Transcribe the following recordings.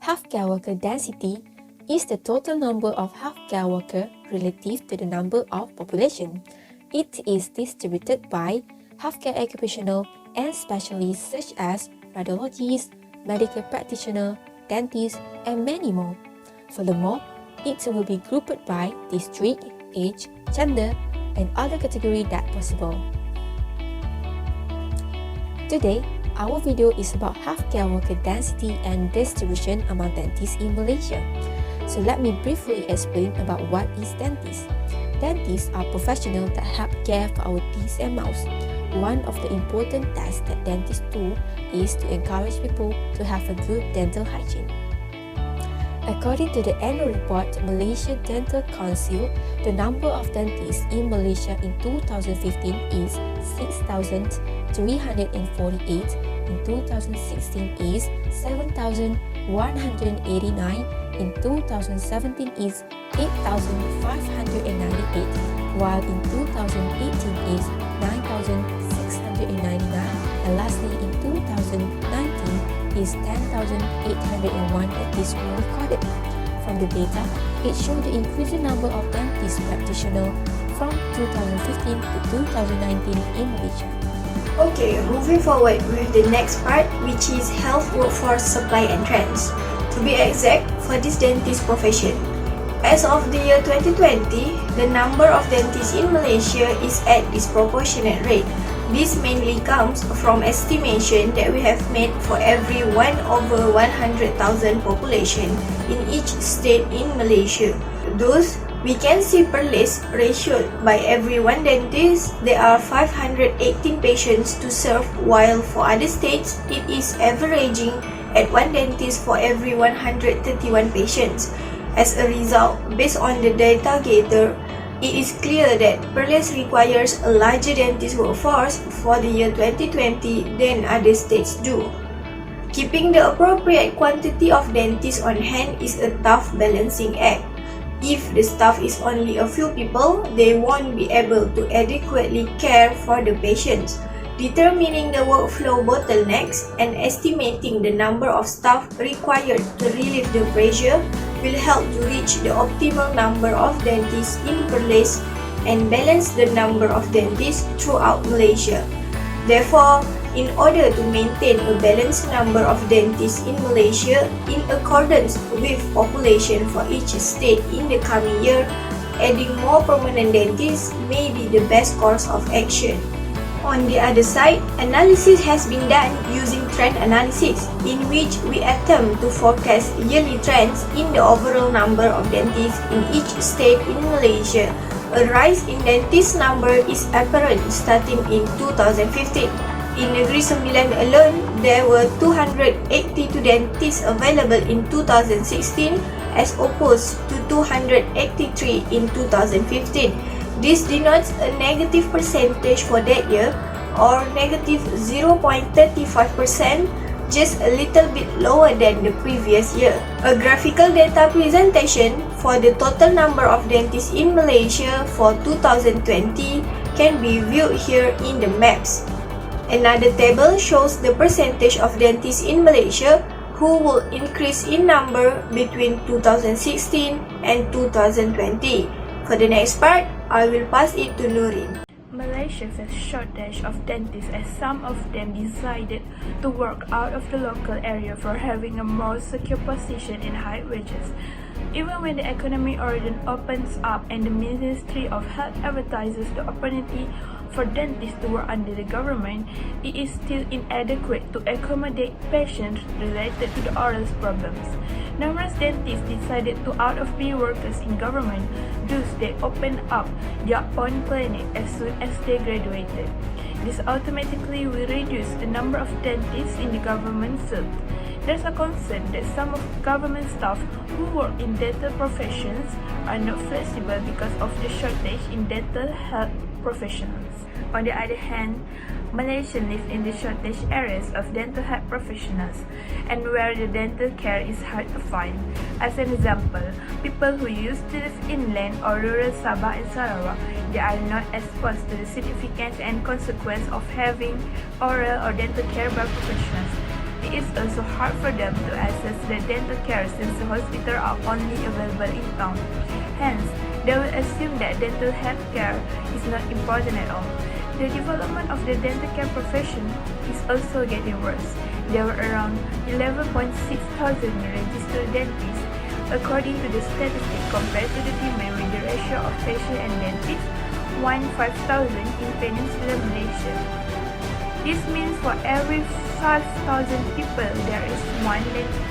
Healthcare worker density is the total number of healthcare workers relative to the number of population. It is distributed by healthcare occupational and specialists such as radiologists, medical practitioners, dentists, and many more. Furthermore, it will be grouped by district, age, gender, and other categories that possible. Today, our video is about healthcare worker density and distribution among dentists in Malaysia. So let me briefly explain about what is dentist. Dentists are professionals that help care for our teeth and mouths. One of the important tasks that dentists do is to encourage people to have a good dental hygiene. According to the annual report Malaysia Dental Council, the number of dentists in Malaysia in 2015 is 6,348, in 2016 is 7,189, in 2017 is 8,598, while in 2018 is 9,699, and lastly in 2019 is 10,801 dentists were recorded. From the data, it showed the increasing number of dentist practitioners from 2015 to 2019 in Malaysia. Okay, moving forward with the next part, which is health workforce supply and trends. To be exact, for this dentist profession, as of the year 2020, the number of dentists in Malaysia is at disproportionate rate. This mainly comes from estimation that we have made for every 1/100,000 population in each state in Malaysia. Thus, we can see per list ratio by every one dentist, there are 518 patients to serve, while for other states, it is averaging at one dentist for every 131 patients. As a result, based on the data gathered, it is clear that Perlis requires a larger dentist workforce for the year 2020 than other states do. Keeping the appropriate quantity of dentists on hand is a tough balancing act. If the staff is only a few people, they won't be able to adequately care for the patients. Determining the workflow bottlenecks and estimating the number of staff required to relieve the pressure will help to reach the optimal number of dentists in Perlis and balance the number of dentists throughout Malaysia. Therefore, in order to maintain a balanced number of dentists in Malaysia in accordance with population for each state in the coming year, adding more permanent dentists may be the best course of action. On the other side, analysis has been done using trend analysis, in which we attempt to forecast yearly trends in the overall number of dentists in each state in Malaysia. A rise in dentist number is apparent starting in 2015. In Negeri Sembilan alone, there were 282 dentists available in 2016 as opposed to 283 in 2015. This denotes a negative percentage for that year, or negative 0.35%, just a little bit lower than the previous year. A graphical data presentation for the total number of dentists in Malaysia for 2020 can be viewed here in the maps. Another table shows the percentage of dentists in Malaysia who will increase in number between 2016 and 2020. For the next part, I will pass it to Nurin. Malaysia faces shortage of dentists as some of them decided to work out of the local area for having a more secure position and high wages. Even when the economy order opens up and the Ministry of Health advertises the opportunity for dentists to work under the government, it is still inadequate to accommodate patients related to the oral problems. Numerous dentists decided to out of be workers in government, thus they opened up their own clinic as soon as they graduated. This automatically will reduce the number of dentists in the government field. There's a concern that some of government staff who work in dental professions are not flexible because of the shortage in dental health professionals. On the other hand, Malaysians live in the shortage areas of dental health professionals and where the dental care is hard to find. As an example, people who used to live inland or rural Sabah and Sarawak, they are not exposed to the significance and consequence of having oral or dental care by professionals. It is also hard for them to access the dental care since the hospitals are only available in town. Hence, they will assume that dental health care is not important at all. The development of the dental care profession is also getting worse. There were around 11.6 thousand registered dentists, according to the statistics, compared to the demand with the ratio of patients and dentists 1:5,000 in Peninsular Malaysia. This means for every 5,000 people there is one dentist.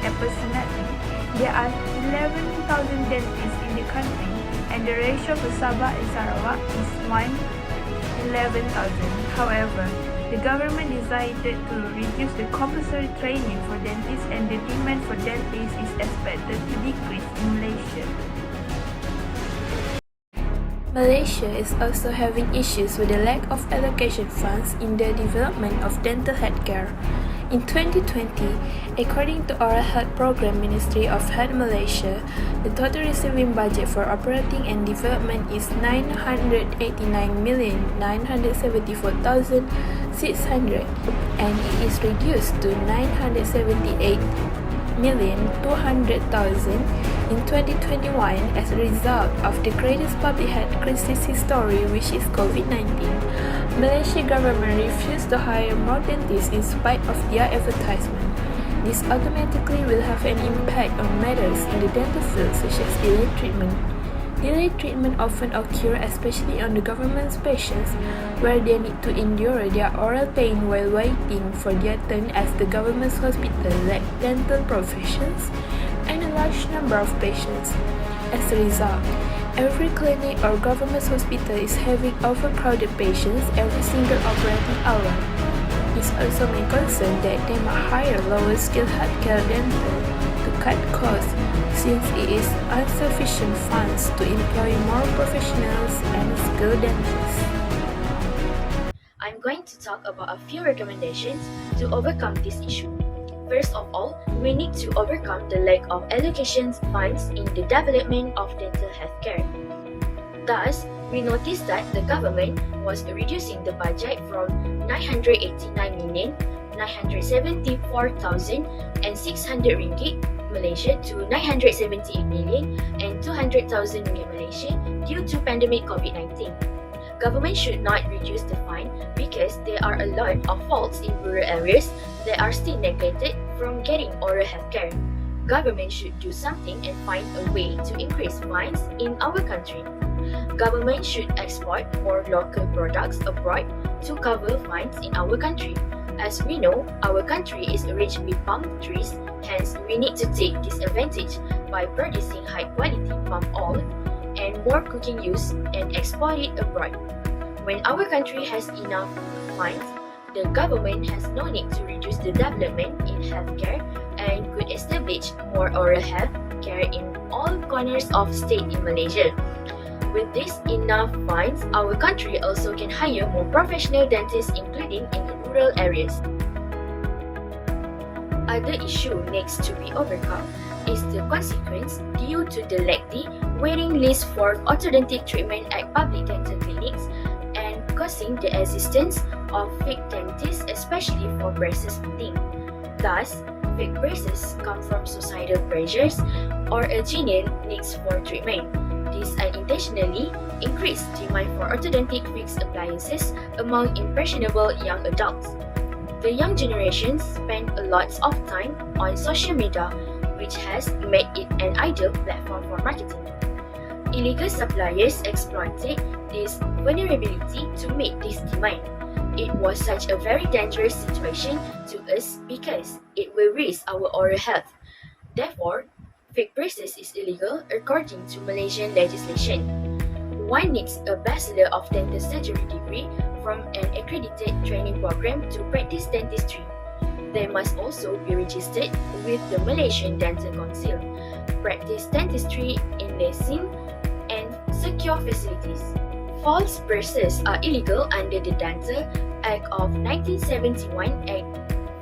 Approximately, there are 11,000 dentists in the country, and the ratio for Sabah and Sarawak is 1:11,000. However, the government decided to reduce the compulsory training for dentists, and the demand for dentists is expected to decrease in Malaysia. Malaysia is also having issues with the lack of allocation funds in the development of dental healthcare. In 2020, according to Oral Health Program Ministry of Health Malaysia, the total receiving budget for operating and development is 989,974,600 and it is reduced to 978,200,000 in 2021 as a result of the greatest public health crisis history, which is COVID-19. Malaysia government refused to hire more dentists in spite of their advertisement. This automatically will have an impact on matters in the dental field such as delayed treatment. Delayed treatment often occur especially on the government's patients, where they need to endure their oral pain while waiting for their turn, as the government's hospital lack dental professions and a large number of patients. As a result, every clinic or government hospital is having overcrowded patients every single operating hour. It's also my concern that they might hire lower skilled healthcare dental to cut costs, since it is insufficient funds to employ more professionals and skilled dentists. I'm going to talk about a few recommendations to overcome this issue. First of all, we need to overcome the lack of allocations funds in the development of dental healthcare. Thus, we noticed that the government was reducing the budget from 989,974,600 ringgit Malaysia to 978,200,000 ringgit Malaysia due to pandemic COVID-19. Government should not reduce the fine because there are a lot of faults in rural areas that are still neglected from getting oral health care. Government should do something and find a way to increase fines in our country. Government should export more local products abroad to cover fines in our country. As we know, our country is rich with palm trees, hence we need to take this advantage by producing high quality palm oil and more cooking use and export it abroad. When our country has enough funds, the government has no need to reduce the development in healthcare and could establish more oral health care in all corners of state in Malaysia. With this enough funds, our country also can hire more professional dentists, including in the rural areas. Other issue next to be overcome is the consequence due to the lengthy waiting list for orthodontic treatment at public dental clinics and causing the existence of fake dentists, especially for braces fitting. Thus, fake braces come from societal pressures or a genuine needs for treatment. This unintentionally increased demand for orthodontic fixed appliances among impressionable young adults. The young generation spend a lot of time on social media, which has made it an ideal platform for marketing. Illegal suppliers exploited this vulnerability to meet this demand. It was such a very dangerous situation to us because it will risk our oral health. Therefore, fake braces is illegal according to Malaysian legislation. One needs a Bachelor of Dental Surgery degree from an accredited training program to practice dentistry. They must also be registered with the Malaysian Dental Council, practice dentistry in licensed and secure facilities. False braces are illegal under the Dental Act of 1971, Act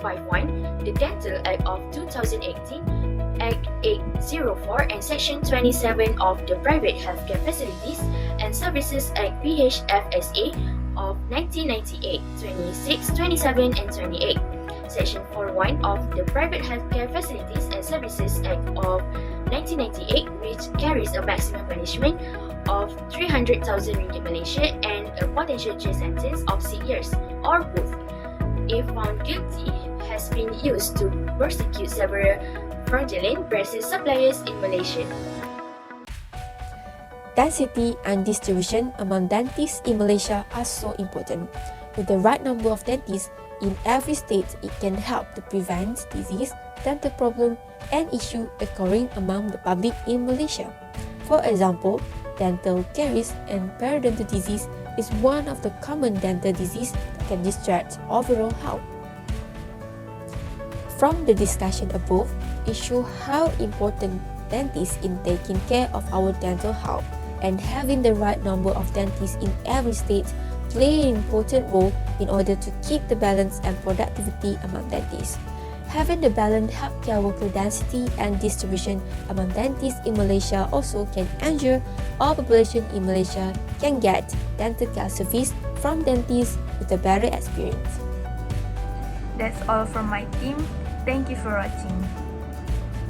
51, the Dental Act of 2018, Act 804 and Section 27 of the Private Healthcare Facilities and Services Act PHFSA of 1998, 26, 27 and 28. Section 41 of the Private Healthcare Facilities and Services Act of 1998, which carries a maximum punishment of 300,000 ringgit Malaysia and a potential jail sentence of 6 years or both, if found guilty, has been used to prosecute several fraudulent braces suppliers in Malaysia. Density and distribution among dentists in Malaysia are so important. With the right number of dentists in every state, it can help to prevent disease, dental problem, and issue occurring among the public in Malaysia. For example, dental caries and periodontal disease is one of the common dental disease that can disrupt overall health. From the discussion above, it shows how important dentists in taking care of our dental health, and having the right number of dentists in every state play an important role in order to keep the balance and productivity among dentists. Having the balanced healthcare worker density and distribution among dentists in Malaysia also can ensure all population in Malaysia can get dental care service from dentists with a better experience. That's all from my team. Thank you for watching.